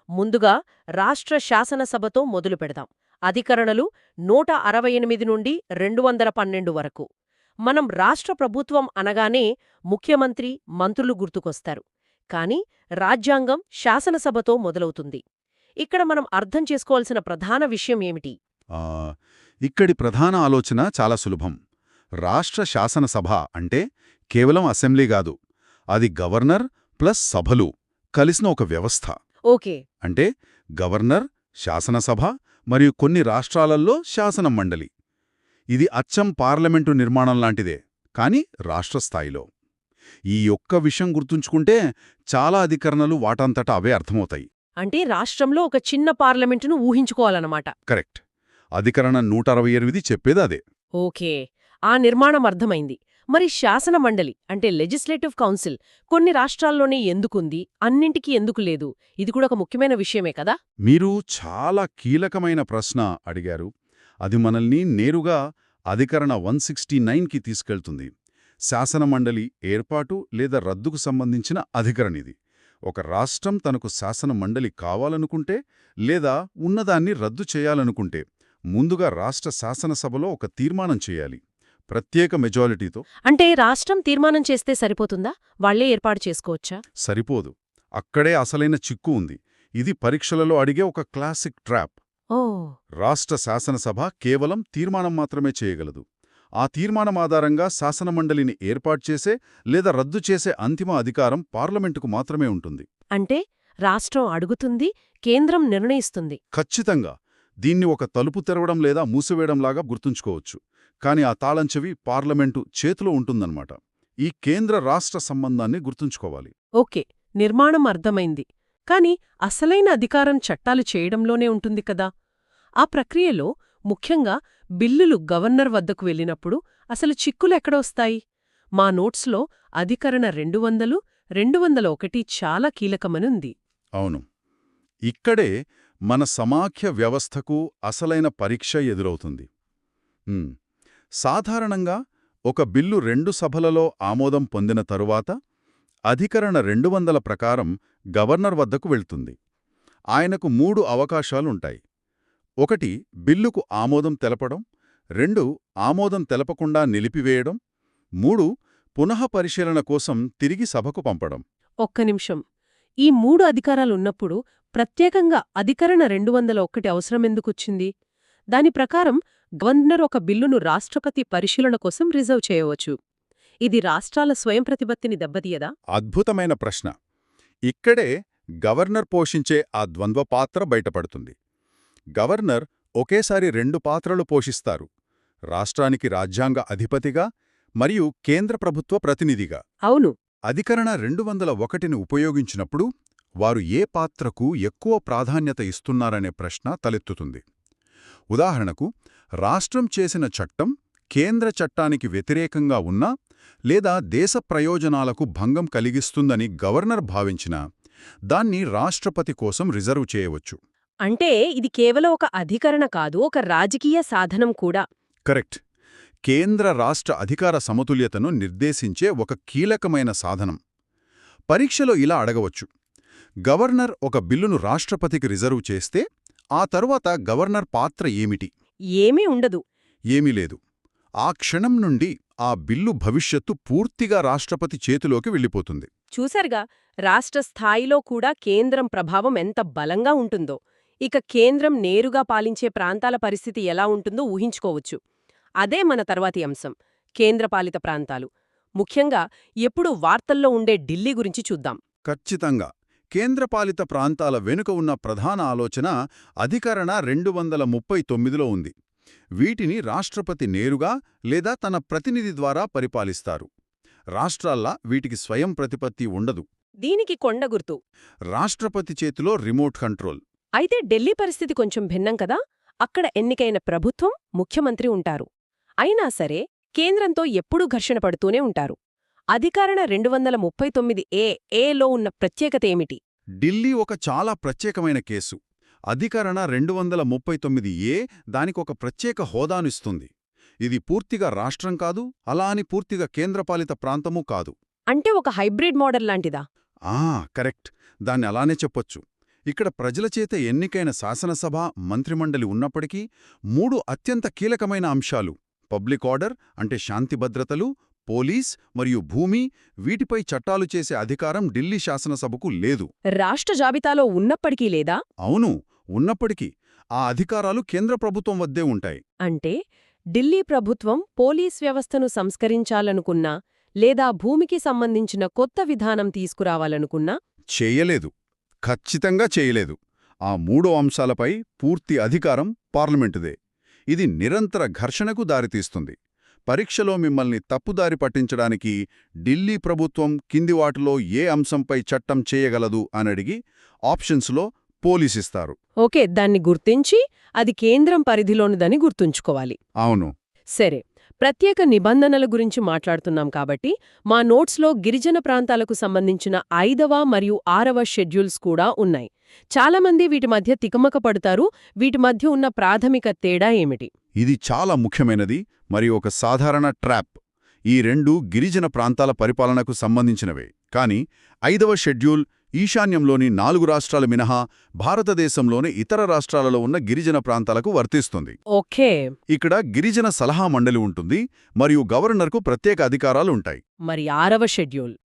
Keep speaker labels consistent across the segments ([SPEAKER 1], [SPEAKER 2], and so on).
[SPEAKER 1] ముందుగా రాష్ట్ర శాసనసభతో మొదలు పెడదాం. అధికరణలు 168 నుండి 212 వరకు. మనం రాష్ట్ర ప్రభుత్వం అనగానే ముఖ్యమంత్రి, మంత్రులు గుర్తుకొస్తారు. కాని రాజ్యాంగం శాసనసభతో మొదలవుతుంది. ఇక్కడ మనం అర్థం చేసుకోవాల్సిన ప్రధాన విషయం ఏమిటి?
[SPEAKER 2] ఆ, ఇక్కడి ప్రధాన ఆలోచన చాలా సులభం. రాష్ట్ర శాసనసభ అంటే కేవలం అసెంబ్లీ కాదు, అది గవర్నర్ ప్లస్ సభలు కలిసిన ఒక వ్యవస్థ.
[SPEAKER 1] ఓకే.
[SPEAKER 2] అంటే గవర్నర్, శాసనసభ మరియు కొన్ని రాష్ట్రాలలో శాసనం మండలి. ఇది అచ్చం పార్లమెంటు నిర్మాణం లాంటిదే, కాని రాష్ట్రస్థాయిలో. ఈ ఒక్క విషయం గుర్తుంచుకుంటే చాలా అధికరణలు వాటంతటా అవే అర్థమవుతాయి.
[SPEAKER 1] అంటే రాష్ట్రంలో ఒక చిన్న పార్లమెంటును ఊహించుకోవాలన్నమాట.
[SPEAKER 2] కరెక్ట్. అధికరణ 168 చెప్పేది అదే.
[SPEAKER 1] ఓకే, ఆ నిర్మాణం అర్థమైంది. మరి శాసన మండలి అంటే లెజిస్లేటివ్ కౌన్సిల్ కొన్ని రాష్ట్రాల్లోనే ఎందుకుంది, అన్నింటికీ ఎందుకు లేదు? ఇది కూడా ఒక ముఖ్యమైన విషయమే కదా?
[SPEAKER 2] మీరు చాలా కీలకమైన ప్రశ్న అడిగారు. అది మనల్ని నేరుగా అధికరణ 169కి తీసుకెళ్తుంది. శాసనమండలి ఏర్పాటు లేదా రద్దుకు సంబంధించిన అధికరణిది. ఒక రాష్ట్రం తనకు శాసన మండలి కావాలనుకుంటే లేదా ఉన్నదాన్ని రద్దు చేయాలనుకుంటే ముందుగా రాష్ట్ర శాసనసభలో ఒక తీర్మానం చేయాలి, ప్రత్యేక మెజారిటీతో.
[SPEAKER 1] అంటే రాష్ట్రం తీర్మానం చేస్తే సరిపోతుందా? వాళ్లే ఏర్పాటు చేసుకోవచ్చా?
[SPEAKER 2] సరిపోదు. అక్కడే అసలైన చిక్కు ఉంది. ఇది పరీక్షలలో అడిగే ఒక క్లాసిక్ ట్రాప్.
[SPEAKER 1] ఓ.
[SPEAKER 2] రాష్ట్ర శాసనసభ కేవలం తీర్మానం మాత్రమే చేయగలదు. ఆ తీర్మానం ఆధారంగా శాసనమండలిని ఏర్పాటు చేసే లేదా రద్దు చేసే అంతిమ అధికారం పార్లమెంటుకు మాత్రమే ఉంటుంది.
[SPEAKER 1] అంటే రాష్ట్రం అడుగుతుంది, కేంద్రం నిర్ణయిస్తుంది.
[SPEAKER 2] ఖచ్చితంగా. దీన్ని ఒక తలుపు తెరవడం లేదా మూసివేయడంలాగా గుర్తుంచుకోవచ్చు. కాని ఆ తాళంచెవి పార్లమెంటు చేతిలో ఉంటుందన్నమాట. ఈ కేంద్ర రాష్ట్ర సంబంధాన్ని గుర్తుంచుకోవాలి.
[SPEAKER 1] ఓకే, నిర్మాణం అర్థమైంది. కాని అసలైన అధికారం చట్టాలు చేయడంలోనే ఉంటుంది కదా. ఆ ప్రక్రియలో ముఖ్యంగా బిల్లులు గవర్నర్ వద్దకు వెళ్ళినప్పుడు అసలు చిక్కులు ఎక్కడొస్తాయి? మా నోట్స్లో అధికరణ 200, 201 చాలా కీలకమనుంది.
[SPEAKER 2] అవును. ఇక్కడే మన సమాఖ్య వ్యవస్థకు అసలైన పరీక్ష ఎదురవుతుంది. సాధారణంగా ఒక బిల్లు 2 సభలలో ఆమోదం పొందిన తరువాత అధికరణ 200 ప్రకారం గవర్నర్ వద్దకు వెళ్తుంది. ఆయనకు 3 అవకాశాలుంటాయి. 1 బిల్లుకు ఆమోదం తెలపడం, 2 ఆమోదం తెలపకుండా నిలిపివేయడం, 3 పునఃపరిశీలన కోసం తిరిగి సభకు పంపడం.
[SPEAKER 1] ఒక్క నిమిషం. ఈ 3 అధికారాలున్నప్పుడు ప్రత్యేకంగా అధికరణ 201 అవసరమెందుకొచ్చింది? దాని ప్రకారం గవర్నర్ ఒక బిల్లును రాష్ట్రపతి పరిశీలన కోసం రిజర్వ్ చేయవచ్చు. ఇది రాష్ట్రాల స్వయం ప్రతిపత్తిని దెబ్బతీయదా?
[SPEAKER 2] అద్భుతమైన ప్రశ్న. ఇక్కడే గవర్నర్ పోషించే ఆ ద్వంద్వ పాత్ర బయటపడుతుంది. గవర్నర్ ఒకేసారి 2 పాత్రలు పోషిస్తారు: రాష్ట్రానికి రాజ్యాంగ అధిపతిగా మరియు కేంద్ర ప్రభుత్వ ప్రతినిధిగా.
[SPEAKER 1] అవును.
[SPEAKER 2] అధికరణ 201ని ఉపయోగించినప్పుడు వారు ఏ పాత్రకు ఎక్కువ ప్రాధాన్యత ఇస్తున్నారనే ప్రశ్న తలెత్తుతుంది. ఉదాహరణకు, రాష్ట్రం చేసిన చట్టం కేంద్ర చట్టానికి వ్యతిరేకంగా ఉన్నా లేదా దేశ ప్రయోజనాలకు భంగం కలిగిస్తుందని గవర్నర్ భావించినా దాన్ని రాష్ట్రపతి కోసం రిజర్వ్ చేయవచ్చు.
[SPEAKER 1] అంటే ఇది కేవలం ఒక అధికరణ కాదు, ఒక రాజకీయ సాధనం కూడా.
[SPEAKER 2] కరెక్ట్. కేంద్ర రాష్ట్ర అధికార సమతుల్యతను నిర్దేశించే ఒక కీలకమైన సాధనం. పరీక్షలో ఇలా అడగవచ్చు: గవర్నర్ ఒక బిల్లును రాష్ట్రపతికి రిజర్వ్ చేస్తే ఆ తరువాత గవర్నర్ పాత్ర ఏమిటి?
[SPEAKER 1] ఏమీ ఉండదు.
[SPEAKER 2] ఏమీ లేదు. ఆ క్షణం నుండి ఆ బిల్లు భవిష్యత్తు పూర్తిగా రాష్ట్రపతి చేతిలోకి వెళ్ళిపోతుంది.
[SPEAKER 1] చూశారుగా, రాష్ట్ర స్థాయిలో కూడా కేంద్రం ప్రభావం ఎంత బలంగా ఉంటుందో. ఇక కేంద్రం నేరుగా పాలించే ప్రాంతాల పరిస్థితి ఎలా ఉంటుందో ఊహించుకోవచ్చు. అదే మన తర్వాతి అంశం, కేంద్రపాలిత ప్రాంతాలు. ముఖ్యంగా ఎప్పుడూ వార్తల్లో ఉండే ఢిల్లీ గురించి చూద్దాం.
[SPEAKER 2] ఖచ్చితంగా. కేంద్రపాలిత ప్రాంతాల వెనుక ఉన్న ప్రధాన ఆలోచన అధికరణ 239లో ఉంది. వీటిని రాష్ట్రపతి నేరుగా లేదా తన ప్రతినిధి ద్వారా పరిపాలిస్తారు. రాష్ట్రాల్లా వీటికి స్వయం ప్రతిపత్తి ఉండదు.
[SPEAKER 1] దీనికి కొండగుర్తు.
[SPEAKER 2] రాష్ట్రపతి చేతిలో రిమోట్ కంట్రోల్.
[SPEAKER 1] అయితే ఢిల్లీ పరిస్థితి కొంచెం భిన్నం కదా. అక్కడ ఎన్నికైన ప్రభుత్వం, ముఖ్యమంత్రి ఉంటారు. అయినా సరే కేంద్రంతో ఎప్పుడూ ఘర్షణ పడుతూనే ఉంటారు. అధికరణ 239లో ఉన్న ప్రత్యేకత ఏమిటి?
[SPEAKER 2] ఢిల్లీ ఒక చాలా ప్రత్యేకమైన కేసు. అధికరణ 239 దానికొక ప్రత్యేక హోదానిస్తుంది. ఇది పూర్తిగా రాష్ట్రం కాదు, అలా అని పూర్తిగా కేంద్రపాలిత ప్రాంతమూ కాదు.
[SPEAKER 1] అంటే ఒక హైబ్రిడ్ మోడల్ లాంటిదా?
[SPEAKER 2] కరెక్ట్. దాన్ని అలానే చెప్పొచ్చు. ఇక్కడ ప్రజలచేత ఎన్నికైన శాసనసభ, మంత్రిమండలి ఉన్నప్పటికీ 3 అత్యంత కీలకమైన అంశాలు పబ్లిక్ ఆర్డర్ అంటే శాంతి భద్రతలు, పోలీస్ మరియు భూమి వీటిపై చట్టాలు చేసే అధికారం ఢిల్లీ శాసనసభకు లేదు.
[SPEAKER 1] రాష్ట్ర జాబితాలో ఉన్నప్పటికీ లేదా?
[SPEAKER 2] అవును, ఉన్నప్పటికీ ఆ అధికారాలు కేంద్ర ప్రభుత్వం వద్దే ఉంటాయి.
[SPEAKER 1] అంటే ఢిల్లీ ప్రభుత్వం పోలీస్ వ్యవస్థను సంస్కరించాలనుకున్నా లేదా భూమికి సంబంధించిన కొత్త విధానం తీసుకురావాలనుకున్నా
[SPEAKER 2] చేయలేదు, ఖచ్చితంగా చేయలేదు. ఆ 3 అంశాలపై పూర్తి అధికారం పార్లమెంటుదే. ఇది నిరంతర ఘర్షణకు దారితీస్తుంది. పరీక్షలో మిమ్మల్ని తప్పుదారి పట్టించడానికి ఢిల్లీ ప్రభుత్వం కింది వాటిలో ఏ అంశంపై చట్టం చేయగలదు అనడిగి ఆప్షన్స్లో పోలీసిస్తారు.
[SPEAKER 1] ఓకే, దాన్ని గుర్తించి అది కేంద్రం పరిధిలోనిదని గుర్తుంచుకోవాలి.
[SPEAKER 2] అవును.
[SPEAKER 1] సరే, ప్రత్యేక నిబంధనల గురించి మాట్లాడుతున్నాం కాబట్టి మా నోట్స్లో గిరిజన ప్రాంతాలకు సంబంధించిన 5వ మరియు 6వ షెడ్యూల్స్ కూడా ఉన్నాయి. చాలామంది వీటి మధ్య తికమక పడతారు. వీటి మధ్య ఉన్న ప్రాథమిక తేడా ఏమిటి?
[SPEAKER 2] ఇది చాలా ముఖ్యమైనది మరియు ఒక సాధారణ ట్రాప్. ఈ 2 గిరిజన ప్రాంతాల పరిపాలనకు సంబంధించినవే. కానీ 5వ షెడ్యూల్ ఈశాన్యంలోని 4 రాష్ట్రాలు మినహా భారతదేశంలోని ఇతర రాష్ట్రాలలో ఉన్న గిరిజన ప్రాంతాలకు వర్తిస్తుంది.
[SPEAKER 1] ఓకే.
[SPEAKER 2] ఇక్కడ గిరిజన సలహా మండలి ఉంటుంది మరియు గవర్నర్కు ప్రత్యేక అధికారాలు ఉంటాయి.
[SPEAKER 1] మరి 6వ షెడ్యూల్?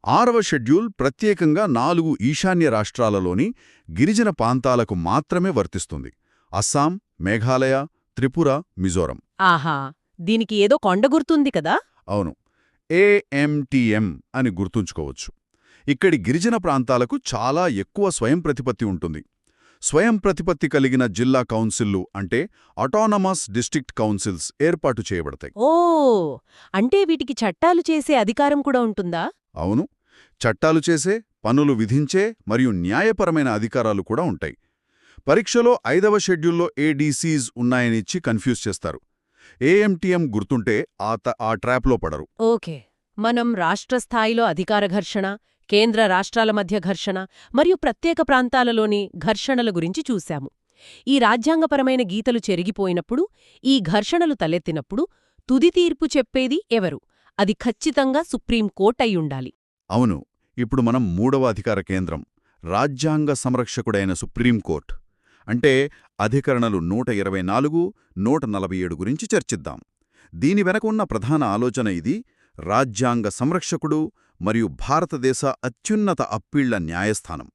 [SPEAKER 2] 6వ షెడ్యూల్ ప్రత్యేకంగా 4 ఈశాన్య రాష్ట్రాలలోని గిరిజన ప్రాంతాలకు మాత్రమే వర్తిస్తుంది. అస్సాం, మేఘాలయ, త్రిపుర, మిజోరం.
[SPEAKER 1] ఆహా, దీనికి ఏదో కొండ గుర్తుంది కదా?
[SPEAKER 2] అవును, AMTM అని గుర్తుంచుకోవచ్చు. ఇక్కడి గిరిజన ప్రాంతాలకు చాలా ఎక్కువ స్వయం ప్రతిపత్తి ఉంటుంది. స్వయం ప్రతిపత్తి కలిగిన జిల్లా కౌన్సిల్లు అంటే అటానమస్ డిస్ట్రిక్ట్ కౌన్సిల్స్ ఏర్పాటు చేయబడతాయి.
[SPEAKER 1] ఓ, అంటే వీటికి చట్టాలు చేసే అధికారం కూడా ఉంటుందా?
[SPEAKER 2] అవును, చట్టాలు చేసే, పన్నులు విధించే మరియు న్యాయపరమైన అధికారాలు కూడా ఉంటాయి. పరీక్షలో 5వ షెడ్యూల్లో ADCs ఉన్నాయనిచ్చి కన్ఫ్యూజ్ చేస్తారు. AMTM గుర్తుంటే ఆ ట్రాప్లో పడరు.
[SPEAKER 1] ఓకే, మనం రాష్ట్ర స్థాయిలో అధికార ఘర్షణ, కేంద్ర రాష్ట్రాల మధ్య ఘర్షణ మరియు ప్రత్యేక ప్రాంతాలలోని ఘర్షణల గురించి చూశాము. ఈ రాజ్యాంగపరమైన గీతలు చెరిగిపోయినప్పుడు, ఈ ఘర్షణలు తలెత్తినప్పుడు తుది తీర్పు చెప్పేది ఎవరు? అది ఖచ్చితంగా సుప్రీంకోర్టు అయ్యుండాలి.
[SPEAKER 2] అవును, ఇప్పుడు మనం 3వ అధికార కేంద్రం రాజ్యాంగ సంరక్షకుడైన సుప్రీంకోర్టు అంటే అధికరణలు 124, 147 గురించి చర్చిద్దాం. దీని వెనక ఉన్న ప్రధాన ఆలోచన ఇది: రాజ్యాంగ సంరక్షకుడు మరియు భారతదేశ అత్యున్నత అప్పీళ్ల న్యాయస్థానం.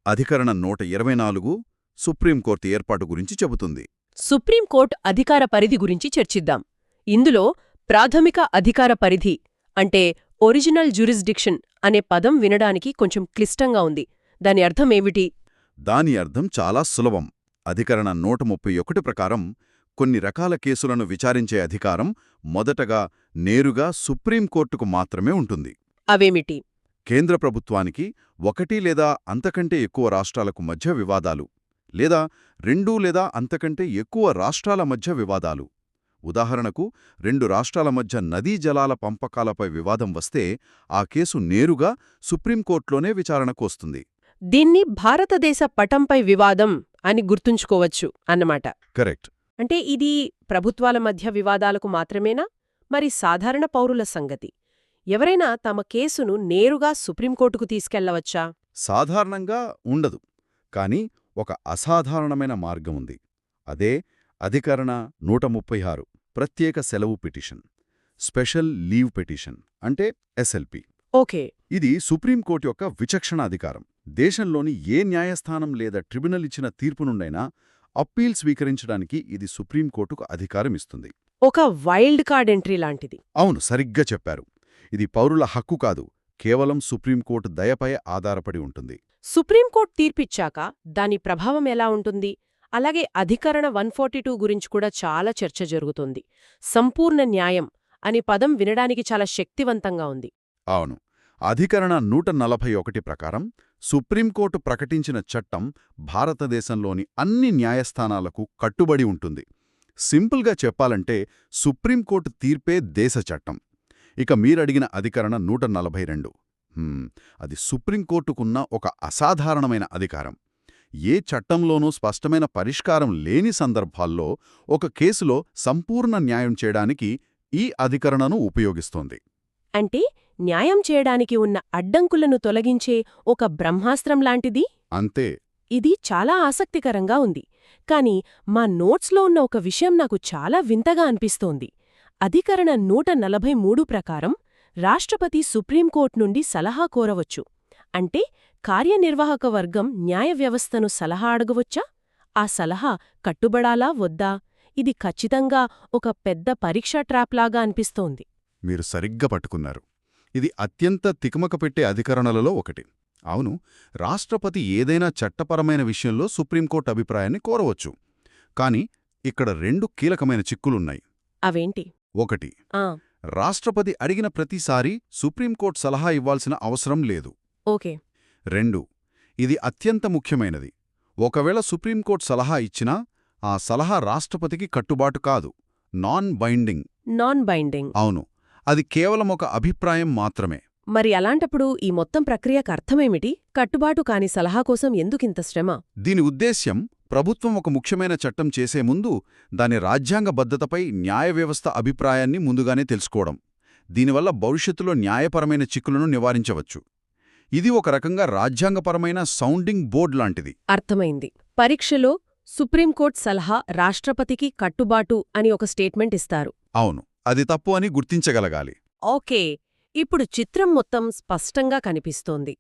[SPEAKER 2] అధికరణ 124 సుప్రీంకోర్టు ఏర్పాటు గురించి చెబుతుంది.
[SPEAKER 1] సుప్రీంకోర్టు అధికార పరిధి గురించి చర్చిద్దాం. ఇందులో ప్రాథమిక అధికార పరిధి అంటే ఒరిజినల్ జ్యూరిస్డిక్షన్ అనే పదం వినడానికి కొంచెం క్లిష్టంగా ఉంది. దాని అర్థమేమిటి?
[SPEAKER 2] దాని అర్థం చాలా సులభం. అధికరణ 131 ప్రకారం కొన్ని రకాల కేసులను విచారించే అధికారం మొదటగా నేరుగా సుప్రీంకోర్టుకు మాత్రమే ఉంటుంది.
[SPEAKER 1] అవేమిటి?
[SPEAKER 2] కేంద్ర ప్రభుత్వానికి 1 లేదా అంతకంటే ఎక్కువ రాష్ట్రాలకు మధ్య వివాదాలు, లేదా 2 లేదా అంతకంటే ఎక్కువ రాష్ట్రాల మధ్య వివాదాలు. ఉదాహరణకు 2 రాష్ట్రాల మధ్య నదీ జలాల పంపకాలపై వివాదం వస్తే ఆ కేసు నేరుగా సుప్రీంకోర్టులోనే విచారణకు వస్తుంది.
[SPEAKER 1] దీన్ని భారతదేశ పటంపై వివాదం అని గుర్తుంచుకోవచ్చు అన్నమాట.
[SPEAKER 2] కరెక్ట్.
[SPEAKER 1] అంటే ఇది ప్రభుత్వాల మధ్య వివాదాలకు మాత్రమేనా? మరి సాధారణ పౌరుల సంగతి? ఎవరైనా తమ కేసును నేరుగా సుప్రీంకోర్టుకు తీసుకెళ్లవచ్చా?
[SPEAKER 2] సాధారణంగా ఉండదు, కానీ ఒక అసాధారణమైన మార్గం ఉంది. అదే అధికరణ 136 ప్రత్యేక సెలవు పిటిషన్, స్పెషల్ లీవ్ పిటిషన్ అంటే SLP.
[SPEAKER 1] ఓకే.
[SPEAKER 2] ఇది సుప్రీంకోర్టు యొక్క విచక్షణ అధికారం. దేశంలోని ఏ న్యాయస్థానం లేదా ట్రిబ్యునల్ ఇచ్చిన తీర్పు నుండైనా అప్పీల్ స్వీకరించడానికి ఇది సుప్రీంకోర్టుకు అధికారమిస్తుంది.
[SPEAKER 1] ఒక వైల్డ్ కార్డ్ ఎంట్రీ లాంటిది.
[SPEAKER 2] అవును, సరిగ్గా చెప్పారు. ఇది పౌరుల హక్కు కాదు, కేవలం సుప్రీంకోర్టు దయపై ఆధారపడి ఉంటుంది.
[SPEAKER 1] సుప్రీంకోర్టు తీర్పిచ్చాక దాని ప్రభావం ఎలా ఉంటుంది? అలాగే అధికరణ 142 గురించి కూడా చాలా చర్చ జరుగుతుంది. సంపూర్ణ న్యాయం అనే పదం వినడానికి చాలా శక్తివంతంగా ఉంది.
[SPEAKER 2] అవును, అధికరణ 141 ప్రకారం సుప్రీంకోర్టు ప్రకటించిన చట్టం భారతదేశంలోని అన్ని న్యాయస్థానాలకు కట్టుబడి ఉంటుంది. సింపుల్గా చెప్పాలంటే సుప్రీంకోర్టు తీర్పే దేశ చట్టం. ఇక మీరడిగిన అధికరణ 142 అది సుప్రీంకోర్టుకున్న ఒక అసాధారణమైన అధికారం. ఏ చట్టంలోనూ స్పష్టమైన పరిష్కారం లేని సందర్భాల్లో ఒక కేసులో సంపూర్ణ న్యాయం చేయడానికి ఈ అధికరణను ఉపయోగిస్తోంది.
[SPEAKER 1] అంటే న్యాయం చేయడానికి ఉన్న అడ్డంకులను తొలగించే ఒక బ్రహ్మాస్త్రం లాంటిది?
[SPEAKER 2] అంతే.
[SPEAKER 1] ఇది చాలా ఆసక్తికరంగా ఉంది. కాని మా నోట్స్లో ఉన్న ఒక విషయం నాకు చాలా వింతగా అనిపిస్తోంది. అధికరణ 143 ప్రకారం రాష్ట్రపతి సుప్రీంకోర్టు నుండి సలహా కోరవచ్చు. అంటే కార్యనిర్వాహక వర్గం న్యాయ వ్యవస్థను సలహా అడగవచ్చా? ఆ సలహా కట్టుబడాలా వద్దా? ఇది ఖచ్చితంగా ఒక పెద్ద పరీక్షా ట్రాప్లాగా అనిపిస్తోంది.
[SPEAKER 2] మీరు సరిగ్గా పట్టుకున్నారు. ఇది అత్యంత తికమక పెట్టే అధికరణలలో ఒకటి. అవును, రాష్ట్రపతి ఏదైనా చట్టపరమైన విషయంలో సుప్రీంకోర్టు అభిప్రాయాన్ని కోరవచ్చు. కాని ఇక్కడ 2 కీలకమైన చిక్కులున్నాయి.
[SPEAKER 1] అవేంటి?
[SPEAKER 2] ఒకటి,
[SPEAKER 1] ఆ,
[SPEAKER 2] రాష్ట్రపతి అడిగిన ప్రతిసారీ సుప్రీంకోర్టు సలహా ఇవ్వాల్సిన అవసరం లేదు.
[SPEAKER 1] ఓకే.
[SPEAKER 2] 2, ఇది అత్యంత ముఖ్యమైనది. ఒకవేళ సుప్రీంకోర్టు సలహా ఇచ్చినా ఆ సలహా రాష్ట్రపతికి కట్టుబాటు కాదు, నాన్ బైండింగ్.
[SPEAKER 1] Non binding.
[SPEAKER 2] అవును, అది కేవలం ఒక అభిప్రాయం మాత్రమే.
[SPEAKER 1] మరి అలాంటప్పుడు ఈ మొత్తం ప్రక్రియకు అర్థమేమిటి? కట్టుబాటు కాని సలహా కోసం ఎందుకింత శ్రమ?
[SPEAKER 2] దీని ఉద్దేశ్యం, ప్రభుత్వం ఒక ముఖ్యమైన చట్టం చేసే ముందు దాని రాజ్యాంగబద్ధతపై న్యాయ వ్యవస్థ అభిప్రాయాన్ని ముందుగానే తెలుసుకోవడం. దీనివల్ల భవిష్యత్తులో న్యాయపరమైన చిక్కులను నివారించవచ్చు. ఇది ఒక రకంగా రాజ్యాంగపరమైన సౌండింగ్ బోర్డ్ లాంటిది.
[SPEAKER 1] అర్థమైంది. పరీక్షలో సుప్రీంకోర్టు సలహా రాష్ట్రపతికి కట్టుబాటు అని ఒక స్టేట్మెంట్ ఇస్తారు.
[SPEAKER 2] అవును, అది తప్పు అని గుర్తించగలగాలి.
[SPEAKER 1] ఓకే, ఇప్పుడు చిత్రం మొత్తం స్పష్టంగా కనిపిస్తోంది.